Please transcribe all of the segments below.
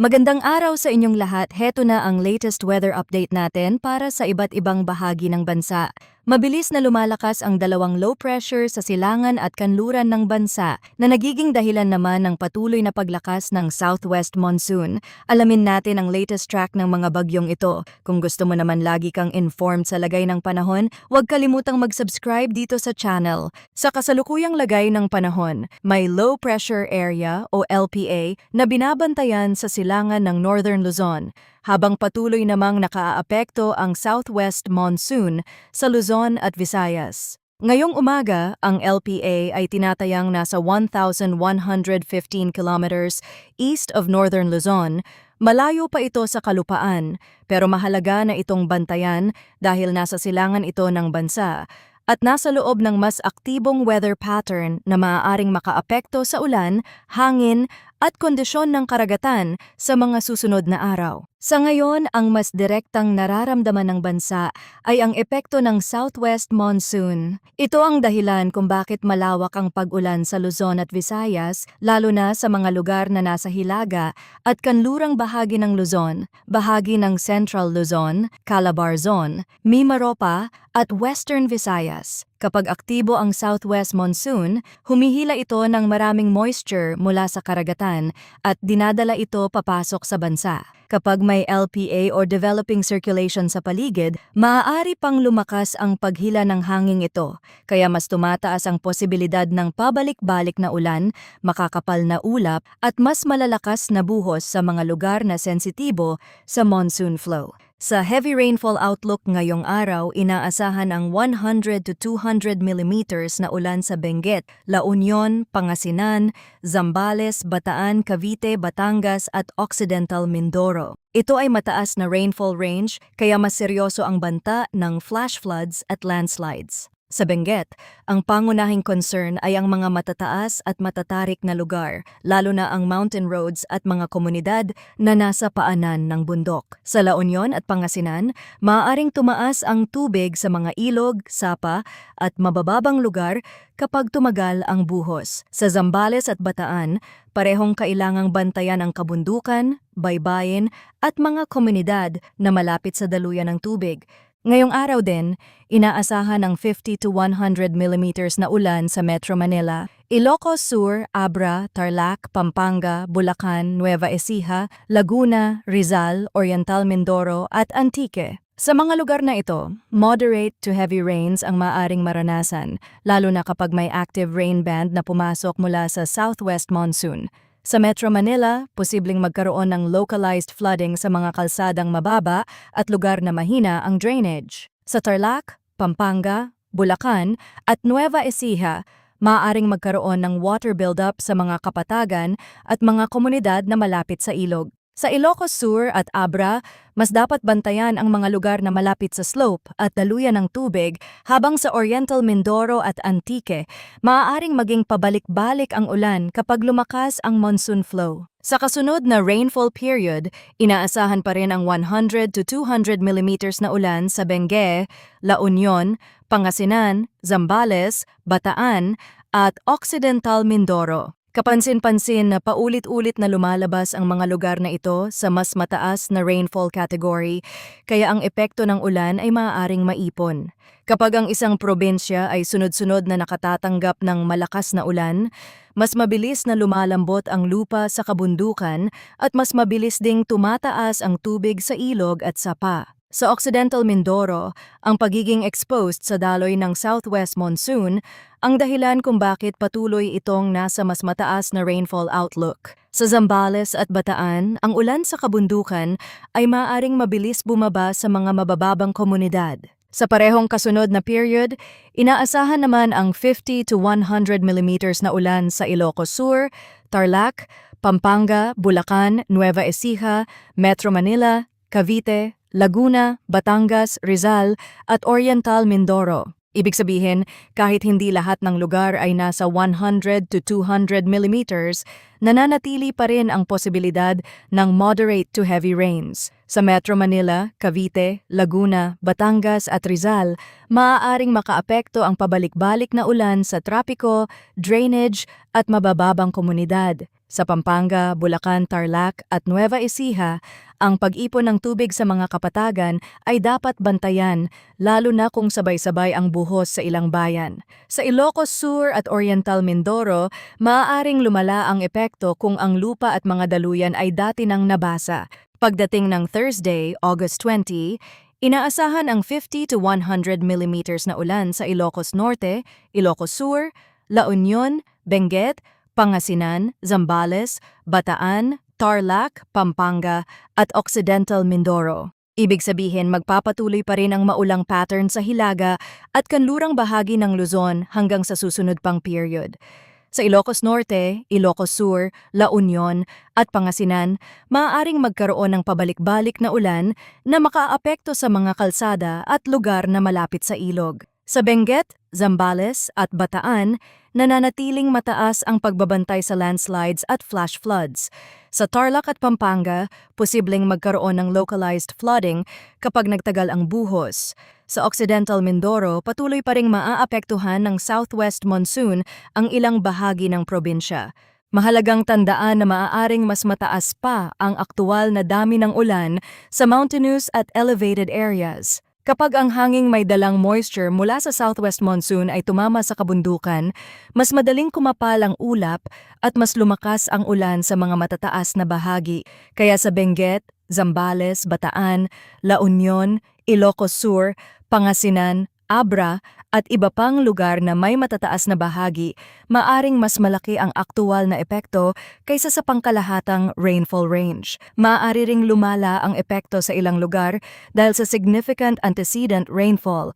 Magandang araw sa inyong lahat. Heto na ang latest weather update natin para sa iba't ibang bahagi ng bansa. Mabilis na lumalakas ang dalawang low pressure sa silangan at kanluran ng bansa na nagiging dahilan naman ng patuloy na paglakas ng southwest monsoon. Alamin natin ang latest track ng mga bagyong ito. Kung gusto mo naman lagi kang informed sa lagay ng panahon, huwag kalimutang mag-subscribe dito sa channel. Sa kasalukuyang lagay ng panahon, may low pressure area o LPA na binabantayan sa silangan ng Northern Luzon, habang patuloy namang nakaaapekto ang southwest monsoon sa Luzon at Visayas. Ngayong umaga, ang LPA ay tinatayang nasa 1,115 kilometers east of Northern Luzon. Malayo pa ito sa kalupaan, pero mahalaga na itong bantayan dahil nasa silangan ito ng bansa at nasa loob ng mas aktibong weather pattern na maaaring makaapekto sa ulan, hangin at kondisyon ng karagatan sa mga susunod na araw. Sa ngayon, ang mas direktang nararamdaman ng bansa ay ang epekto ng southwest monsoon. Ito ang dahilan kung bakit malawak ang pag-ulan sa Luzon at Visayas, lalo na sa mga lugar na nasa hilaga at kanlurang bahagi ng Luzon, bahagi ng Central Luzon, Calabar Zone, Mimaropa at Western Visayas. Kapag aktibo ang southwest monsoon, humihila ito ng maraming moisture mula sa karagatan at dinadala ito papasok sa bansa. Kapag may LPA or developing circulation sa paligid, maaari pang lumakas ang paghila ng hangin ito, kaya mas tumataas ang posibilidad ng pabalik-balik na ulan, makakapal na ulap at mas malalakas na buhos sa mga lugar na sensitibo sa monsoon flow. Sa heavy rainfall outlook ngayong araw, inaasahan ang 100 to 200 millimeters na ulan sa Benguet, La Union, Pangasinan, Zambales, Bataan, Cavite, Batangas at Occidental Mindoro. Ito ay mataas na rainfall range kaya mas seryoso ang banta ng flash floods at landslides. Sa Benguet, ang pangunahing concern ay ang mga matataas at matatarik na lugar, lalo na ang mountain roads at mga komunidad na nasa paanan ng bundok. Sa La Union at Pangasinan, maaaring tumaas ang tubig sa mga ilog, sapa at mabababang lugar kapag tumagal ang buhos. Sa Zambales at Bataan, parehong kailangang bantayan ang kabundukan, baybayin at mga komunidad na malapit sa daluyan ng tubig. Ngayong araw din, inaasahan ang 50 to 100 millimeters na ulan sa Metro Manila, Ilocos Sur, Abra, Tarlac, Pampanga, Bulacan, Nueva Ecija, Laguna, Rizal, Oriental Mindoro at Antique. Sa mga lugar na ito, moderate to heavy rains ang maaring maranasan, lalo na kapag may active rain band na pumasok mula sa southwest monsoon. Sa Metro Manila, posibleng magkaroon ng localized flooding sa mga kalsadang mababa at lugar na mahina ang drainage. Sa Tarlac, Pampanga, Bulacan at Nueva Ecija, maaaring magkaroon ng water buildup sa mga kapatagan at mga komunidad na malapit sa ilog. Sa Ilocos Sur at Abra, mas dapat bantayan ang mga lugar na malapit sa slope at daluyan ng tubig, habang sa Oriental Mindoro at Antique, maaaring maging pabalik-balik ang ulan kapag lumakas ang monsoon flow. Sa kasunod na rainfall period, inaasahan pa rin ang 100 to 200 millimeters na ulan sa Benguet, La Union, Pangasinan, Zambales, Bataan at Occidental Mindoro. Kapansin-pansin na paulit-ulit na lumalabas ang mga lugar na ito sa mas mataas na rainfall category, kaya ang epekto ng ulan ay maaaring maipon. Kapag ang isang probinsya ay sunod-sunod na nakatatanggap ng malakas na ulan, mas mabilis na lumalambot ang lupa sa kabundukan at mas mabilis ding tumataas ang tubig sa ilog at sapa. Sa Occidental Mindoro, ang pagiging exposed sa daloy ng southwest monsoon ang dahilan kung bakit patuloy itong nasa mas mataas na rainfall outlook. Sa Zambales at Bataan, ang ulan sa kabundukan ay maaaring mabilis bumaba sa mga mabababang komunidad. Sa parehong kasunod na period, inaasahan naman ang 50 to 100 millimeters na ulan sa Ilocos Sur, Tarlac, Pampanga, Bulacan, Nueva Ecija, Metro Manila, Cavite, Laguna, Batangas, Rizal at Oriental Mindoro. Ibig sabihin, kahit hindi lahat ng lugar ay nasa 100 to 200 millimeters, nananatili pa rin ang posibilidad ng moderate to heavy rains. Sa Metro Manila, Cavite, Laguna, Batangas at Rizal, maaaring makaapekto ang pabalik-balik na ulan sa trapiko, drainage at mabababang komunidad. Sa Pampanga, Bulacan, Tarlac at Nueva Ecija, ang pag-ipon ng tubig sa mga kapatagan ay dapat bantayan, lalo na kung sabay-sabay ang buhos sa ilang bayan. Sa Ilocos Sur at Oriental Mindoro, maaaring lumala ang epekto kung ang lupa at mga daluyan ay dati nang nabasa. Pagdating ng Thursday, August 20, inaasahan ang 50 to 100 millimeters na ulan sa Ilocos Norte, Ilocos Sur, La Union, Benguet, Pangasinan, Zambales, Bataan, Tarlac, Pampanga at Occidental Mindoro. Ibig sabihin magpapatuloy pa rin ang maulang pattern sa Hilaga at kanlurang bahagi ng Luzon hanggang sa susunod pang period. Sa Ilocos Norte, Ilocos Sur, La Union at Pangasinan, maaaring magkaroon ng pabalik-balik na ulan na makaapekto sa mga kalsada at lugar na malapit sa ilog. Sa Benguet, Zambales at Bataan, nananatiling mataas ang pagbabantay sa landslides at flash floods. Sa Tarlac at Pampanga, posibleng magkaroon ng localized flooding kapag nagtagal ang buhos. Sa Occidental Mindoro, patuloy pa ring maaapektuhan ng southwest monsoon ang ilang bahagi ng probinsya. Mahalagang tandaan na maaaring mas mataas pa ang aktual na dami ng ulan sa mountainous at elevated areas. Kapag ang hanging may dalang moisture mula sa southwest monsoon ay tumama sa kabundukan, mas madaling kumapal ang ulap at mas lumakas ang ulan sa mga matataas na bahagi. Kaya sa Benguet, Zambales, Bataan, La Union, Ilocos Sur, Pangasinan, Abra at iba pang lugar na may matataas na bahagi, maaring mas malaki ang aktual na epekto kaysa sa pangkalahatang rainfall range. Maaari ring lumala ang epekto sa ilang lugar dahil sa significant antecedent rainfall.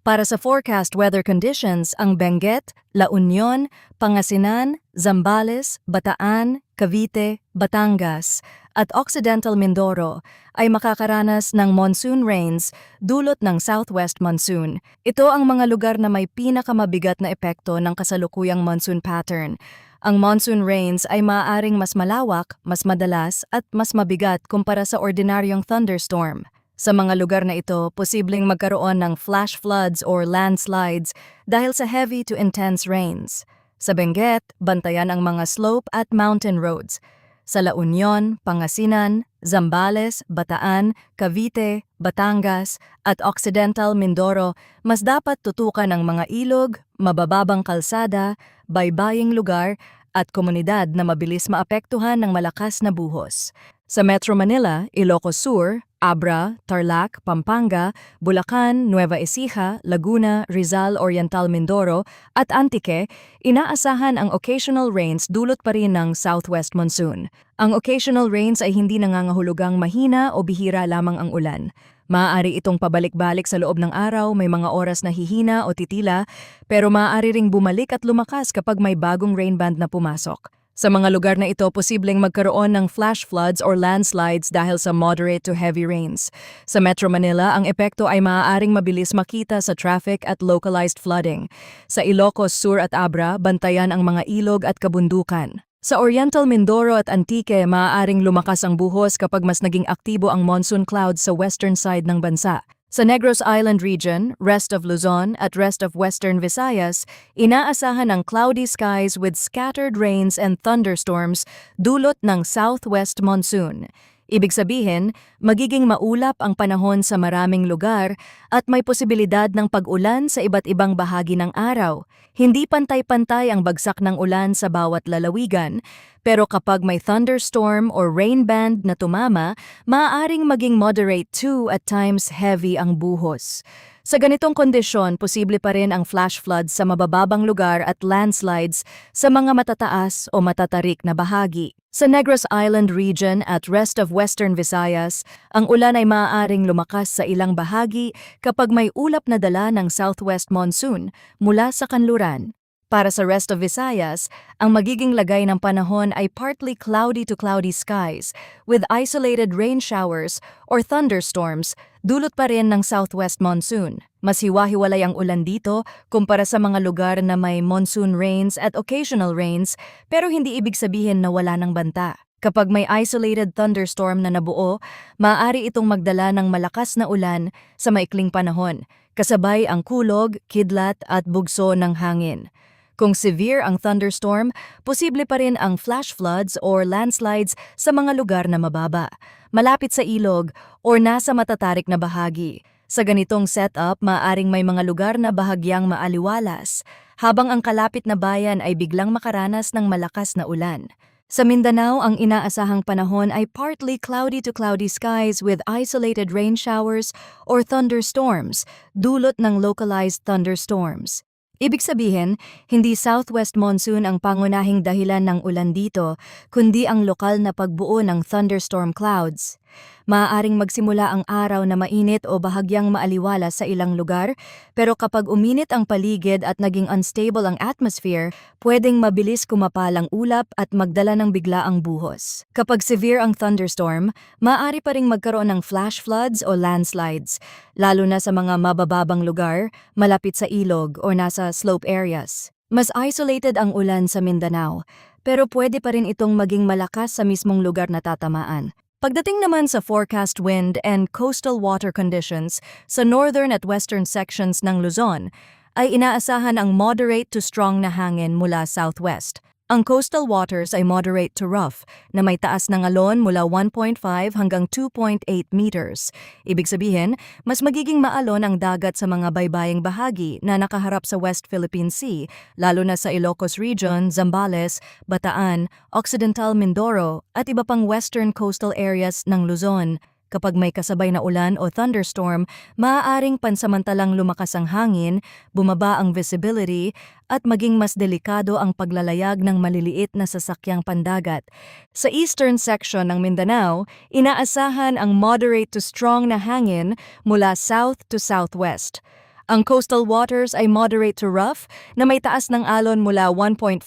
Para sa forecast weather conditions, ang Benguet, La Union, Pangasinan, Zambales, Bataan, Cavite, Batangas at Occidental Mindoro ay makakaranas ng monsoon rains dulot ng southwest monsoon. Ito ang mga lugar na may pinakamabigat na epekto ng kasalukuyang monsoon pattern. Ang monsoon rains ay maaaring mas malawak, mas madalas at mas mabigat kumpara sa ordinaryong thunderstorm. Sa mga lugar na ito, posibleng magkaroon ng flash floods or landslides dahil sa heavy to intense rains. Sa Benguet, bantayan ang mga slope at mountain roads. Sa La Union, Pangasinan, Zambales, Bataan, Cavite, Batangas at Occidental Mindoro, mas dapat tutukan ang mga ilog, mabababang kalsada, baybaying lugar at komunidad na mabilis maapektuhan ng malakas na buhos. Sa Metro Manila, Ilocos Sur, Abra, Tarlac, Pampanga, Bulacan, Nueva Ecija, Laguna, Rizal, Oriental Mindoro at Antique, inaasahan ang occasional rains dulot pa rin ng southwest monsoon. Ang occasional rains ay hindi nangangahulugang mahina o bihira lamang ang ulan. Maaari itong pabalik-balik sa loob ng araw, may mga oras na hihina o titila, pero maaari ring bumalik at lumakas kapag may bagong rain band na pumasok. Sa mga lugar na ito, posibleng magkaroon ng flash floods or landslides dahil sa moderate to heavy rains. Sa Metro Manila, ang epekto ay maaaring mabilis makita sa traffic at localized flooding. Sa Ilocos Sur at Abra, bantayan ang mga ilog at kabundukan. Sa Oriental Mindoro at Antique, maaaring lumakas ang buhos kapag mas naging aktibo ang monsoon clouds sa western side ng bansa. Sa Negros Island region, rest of Luzon at rest of Western Visayas, inaasahan ang cloudy skies with scattered rains and thunderstorms dulot ng southwest monsoon. Ibig sabihin, magiging maulap ang panahon sa maraming lugar at may posibilidad ng pag-ulan sa iba't ibang bahagi ng araw. Hindi pantay-pantay ang bagsak ng ulan sa bawat lalawigan, pero kapag may thunderstorm or rain band na tumama, maaaring maging moderate to at times heavy ang buhos. Sa ganitong kondisyon, posible pa rin ang flash floods sa mabababang lugar at landslides sa mga matataas o matatarik na bahagi. Sa Negros Island region at rest of Western Visayas, ang ulan ay maaaring lumakas sa ilang bahagi kapag may ulap na dala ng southwest monsoon mula sa kanluran. Para sa rest of Visayas, ang magiging lagay ng panahon ay partly cloudy to cloudy skies with isolated rain showers or thunderstorms dulot pa rin ng southwest monsoon. Mas hiwa-hiwalay ang ulan dito kumpara sa mga lugar na may monsoon rains at occasional rains pero hindi ibig sabihin na wala ng banta. Kapag may isolated thunderstorm na nabuo, maaari itong magdala ng malakas na ulan sa maikling panahon, kasabay ang kulog, kidlat at bugso ng hangin. Kung severe ang thunderstorm, posible pa rin ang flash floods or landslides sa mga lugar na mababa, malapit sa ilog or nasa matatarik na bahagi. Sa ganitong setup, maaring may mga lugar na bahagyang maaliwalas, habang ang kalapit na bayan ay biglang makaranas ng malakas na ulan. Sa Mindanao, ang inaasahang panahon ay partly cloudy to cloudy skies with isolated rain showers or thunderstorms, dulot ng localized thunderstorms. Ibig sabihin, hindi southwest monsoon ang pangunahing dahilan ng ulan dito, kundi ang lokal na pagbuo ng thunderstorm clouds. Maaaring magsimula ang araw na mainit o bahagyang maaliwalas sa ilang lugar, pero kapag uminit ang paligid at naging unstable ang atmosphere, pwedeng mabilis kumapal ang ulap at magdala ng biglaang buhos. Kapag severe ang thunderstorm, maaari pa ring magkaroon ng flash floods o landslides, lalo na sa mga mabababang lugar, malapit sa ilog o nasa slope areas. Mas isolated ang ulan sa Mindanao, pero pwede pa rin itong maging malakas sa mismong lugar na tatamaan. Pagdating naman sa forecast wind and coastal water conditions sa northern at western sections ng Luzon, ay inaasahan ang moderate to strong na hangin mula southwest. Ang coastal waters ay moderate to rough na may taas ng alon mula 1.5 hanggang 2.8 meters. Ibig sabihin, mas magiging maalon ang dagat sa mga baybaying bahagi na nakaharap sa West Philippine Sea, lalo na sa Ilocos Region, Zambales, Bataan, Occidental Mindoro at iba pang western coastal areas ng Luzon. Kapag may kasabay na ulan o thunderstorm, maaaring pansamantalang lumakas ang hangin, bumaba ang visibility, at maging mas delikado ang paglalayag ng maliliit na sasakyang pandagat. Sa eastern section ng Mindanao, inaasahan ang moderate to strong na hangin mula south to southwest. Ang coastal waters ay moderate to rough na may taas ng alon mula 1.5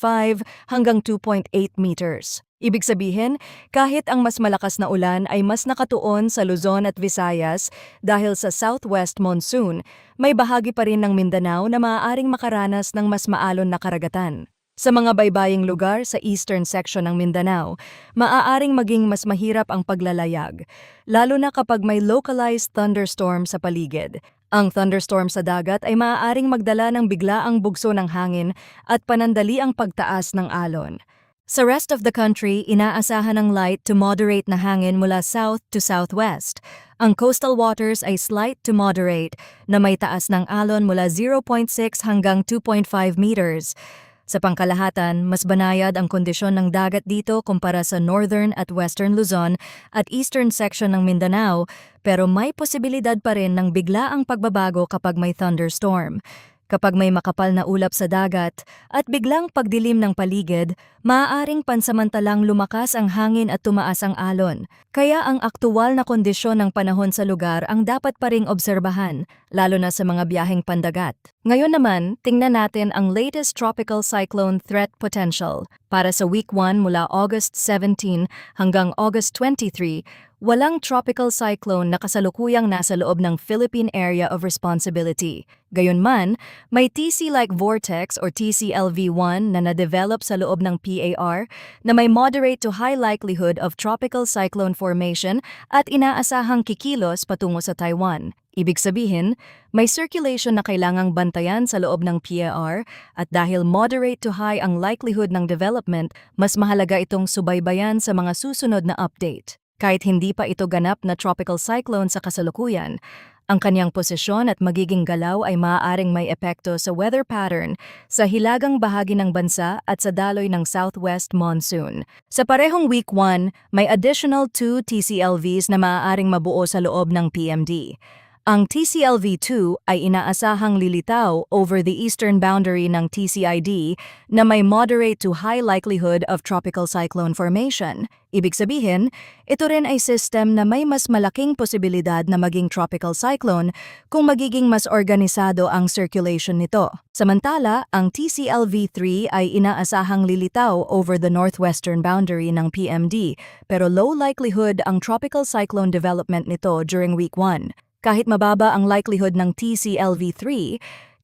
hanggang 2.8 meters. Ibig sabihin, kahit ang mas malakas na ulan ay mas nakatuon sa Luzon at Visayas dahil sa southwest monsoon, may bahagi pa rin ng Mindanao na maaaring makaranas ng mas maalon na karagatan. Sa mga baybaying lugar sa eastern section ng Mindanao, maaaring maging mas mahirap ang paglalayag, lalo na kapag may localized thunderstorm sa paligid. Ang thunderstorm sa dagat ay maaaring magdala ng biglaang bugso ng hangin at panandali ang pagtaas ng alon. Sa rest of the country, inaasahan ng light to moderate na hangin mula south to southwest. Ang coastal waters ay slight to moderate na may taas ng alon mula 0.6 hanggang 2.5 meters. Sa pangkalahatan, mas banayad ang kondisyon ng dagat dito kumpara sa northern at western Luzon at eastern section ng Mindanao, pero may posibilidad pa rin ng biglaang pagbabago kapag may thunderstorm. Kapag may makapal na ulap sa dagat at biglang pagdilim ng paligid, maaaring pansamantalang lumakas ang hangin at tumaas ang alon. Kaya ang aktuwal na kondisyon ng panahon sa lugar ang dapat pa ring obserbahan, lalo na sa mga biyaheng pandagat. Ngayon naman, tingnan natin ang latest tropical cyclone threat potential. Para sa week 1 mula August 17 hanggang August 23, walang tropical cyclone na kasalukuyang nasa loob ng Philippine Area of Responsibility. Gayunman, may TC-like vortex or TCLV1 na na-develop sa loob ng PAR na may moderate to high likelihood of tropical cyclone formation at inaasahang kikilos patungo sa Taiwan. Ibig sabihin, may circulation na kailangang bantayan sa loob ng PAR at dahil moderate to high ang likelihood ng development, mas mahalaga itong subaybayan sa mga susunod na update. Kahit hindi pa ito ganap na tropical cyclone sa kasalukuyan, ang kanyang posisyon at magiging galaw ay maaaring may epekto sa weather pattern sa hilagang bahagi ng bansa at sa daloy ng southwest monsoon. Sa parehong week 1, may additional 2 TCLVs na maaaring mabuo sa loob ng PMD. Ang TCLV-2 ay inaasahang lilitaw over the eastern boundary ng TCID na may moderate to high likelihood of tropical cyclone formation. Ibig sabihin, ito rin ay system na may mas malaking posibilidad na maging tropical cyclone kung magiging mas organisado ang circulation nito. Samantala, ang TCLV-3 ay inaasahang lilitaw over the northwestern boundary ng PMD, pero low likelihood ang tropical cyclone development nito during week 1. Kahit mababa ang likelihood ng TCLV-3,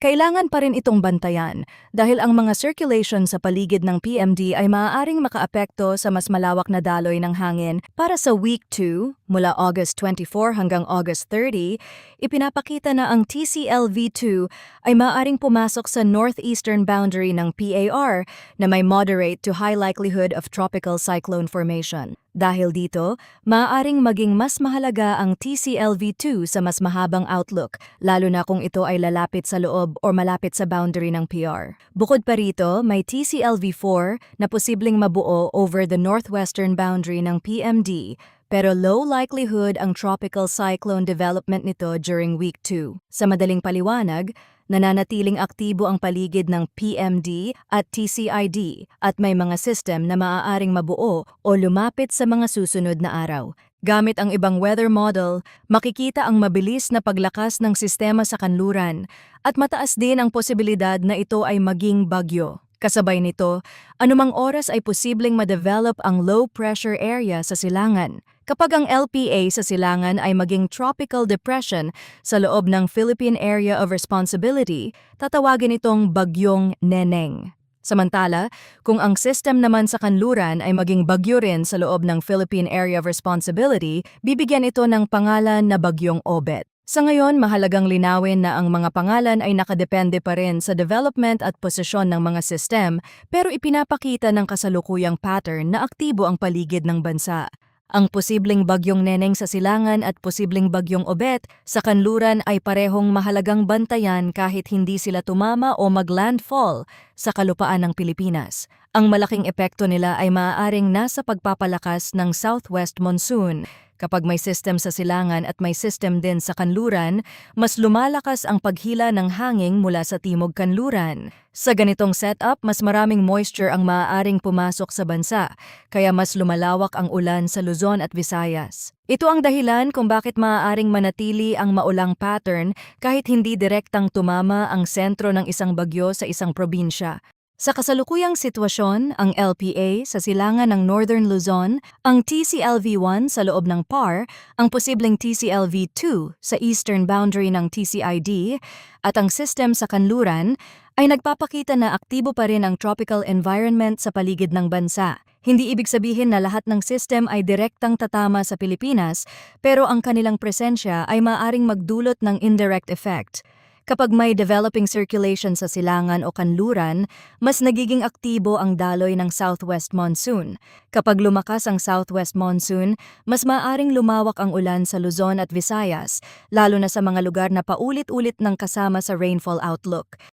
kailangan pa rin itong bantayan dahil ang mga circulation sa paligid ng PMD ay maaaring makaapekto sa mas malawak na daloy ng hangin para sa week 2 mula August 24 hanggang August 30, ipinapakita na ang TCLV2 ay maaaring pumasok sa northeastern boundary ng PAR na may moderate to high likelihood of tropical cyclone formation. Dahil dito, maaaring maging mas mahalaga ang TCLV2 sa mas mahabang outlook, lalo na kung ito ay lalapit sa loob o malapit sa boundary ng PR. Bukod pa rito, may TCLV4 na posibleng mabuo over the northwestern boundary ng PMD, pero low likelihood ang tropical cyclone development nito during week 2. Sa madaling paliwanag, nananatiling aktibo ang paligid ng PMD at TCID at may mga system na maaaring mabuo o lumapit sa mga susunod na araw. Gamit ang ibang weather model, makikita ang mabilis na paglakas ng sistema sa kanluran at mataas din ang posibilidad na ito ay maging bagyo. Kasabay nito, anumang oras ay posibleng ma-develop ang low pressure area sa silangan. Kapag ang LPA sa silangan ay maging tropical depression sa loob ng Philippine Area of Responsibility, tatawagin itong Bagyong Neneng. Samantala, kung ang system naman sa kanluran ay maging bagyo rin sa loob ng Philippine Area of Responsibility, bibigyan ito ng pangalan na Bagyong Obet. Sa ngayon, mahalagang linawin na ang mga pangalan ay nakadepende pa rin sa development at posisyon ng mga system, pero ipinapakita ng kasalukuyang pattern na aktibo ang paligid ng bansa. Ang posibleng bagyong Neneng sa silangan at posibleng bagyong Obet sa kanluran ay parehong mahalagang bantayan kahit hindi sila tumama o mag-landfall sa kalupaan ng Pilipinas. Ang malaking epekto nila ay maaaring nasa pagpapalakas ng southwest monsoon. Kapag may system sa silangan at may system din sa kanluran, mas lumalakas ang paghila ng hangin mula sa timog kanluran. Sa ganitong setup, mas maraming moisture ang maaaring pumasok sa bansa, kaya mas lumalawak ang ulan sa Luzon at Visayas. Ito ang dahilan kung bakit maaaring manatili ang maulang pattern kahit hindi direktang tumama ang sentro ng isang bagyo sa isang probinsya. Sa kasalukuyang sitwasyon, ang LPA sa silangan ng Northern Luzon, ang TCLV1 sa loob ng PAR, ang posibleng TCLV2 sa eastern boundary ng TCID, at ang system sa kanluran ay nagpapakita na aktibo pa rin ang tropical environment sa paligid ng bansa. Hindi ibig sabihin na lahat ng system ay direktang tatama sa Pilipinas, pero ang kanilang presensya ay maaaring magdulot ng indirect effect. Kapag may developing circulation sa silangan o kanluran, mas nagiging aktibo ang daloy ng southwest monsoon. Kapag lumakas ang southwest monsoon, mas maaaring lumawak ang ulan sa Luzon at Visayas, lalo na sa mga lugar na paulit-ulit ng kasama sa rainfall outlook.